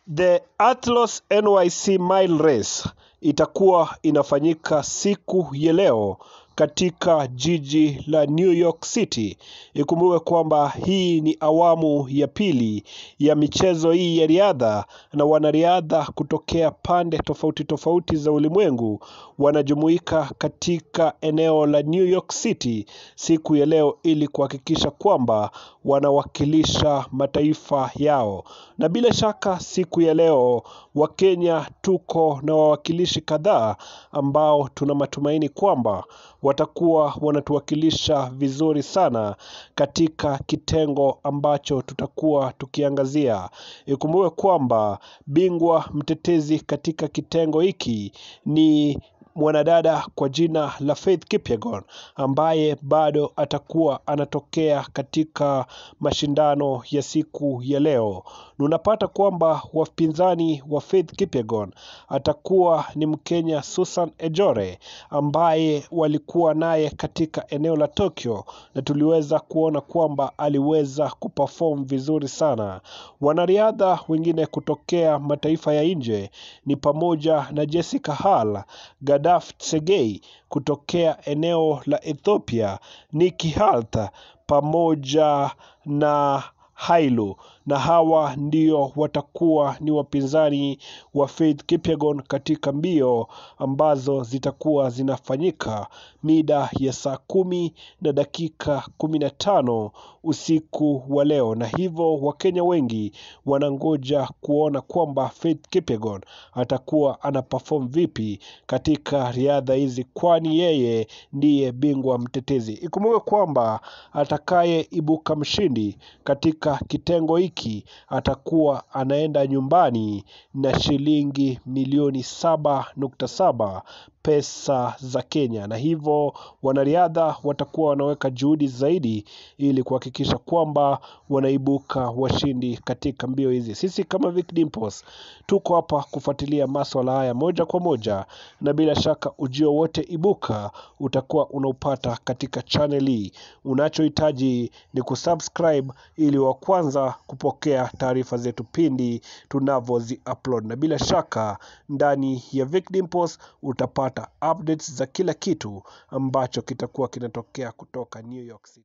The Atlas NYC Mile Race itakuwa inafanyika siku ya leo katika jiji la New York City. Ikumbuke kwamba hii ni awamu ya pili ya michezo hii ya riadha, na wanariadha kutokea pande tofauti tofauti za ulimwengu wanajumuika katika eneo la New York City siku ya leo ili kuhakikisha kwamba wanawakilisha mataifa yao. Na bila shaka siku ya leo Wakenya tuko na wawakilishi kadhaa ambao tuna matumaini kwamba watakuwa wanatuwakilisha vizuri sana katika kitengo ambacho tutakuwa tukiangazia. Ikumbuke kwamba bingwa mtetezi katika kitengo hiki ni mwanadada kwa jina la Faith Kipyegon, ambaye bado atakuwa anatokea katika mashindano ya siku ya leo. Unapata kwamba wapinzani wa Faith Kipyegon atakuwa ni Mkenya Susan Ejore, ambaye walikuwa naye katika eneo la Tokyo, na tuliweza kuona kwamba aliweza kuperform vizuri sana. Wanariadha wengine kutokea mataifa ya nje ni pamoja na Jessica Hall, Gadaf Tsegay kutokea eneo la Ethiopia, Nikki Halt pamoja na Hailu, na hawa ndio watakuwa ni wapinzani wa Faith Kipyegon katika mbio ambazo zitakuwa zinafanyika mida ya saa 10:15 usiku wa leo. Na hivyo Wakenya wengi wanangoja kuona kwamba Faith Kipyegon atakuwa anaperform vipi katika riadha hizi, kwani yeye ndiye bingwa mtetezi. Ikumbuke kwamba atakaye ibuka mshindi katika kitengo hiki atakuwa anaenda nyumbani na shilingi milioni 7.7 pesa za Kenya. Na hivyo wanariadha watakuwa wanaweka juhudi zaidi ili kuhakikisha kwamba wanaibuka washindi katika mbio hizi. Sisi kama Vic Dimples tuko hapa kufuatilia masuala haya moja kwa moja, na bila shaka ujio wote ibuka utakuwa unaupata katika channel hii. Unachohitaji ni kusubscribe ili wa kwanza kupokea taarifa zetu pindi tunavyozi upload, na bila shaka ndani ya Vic Dimples utapata updates za kila kitu ambacho kitakuwa kinatokea kutoka New York City.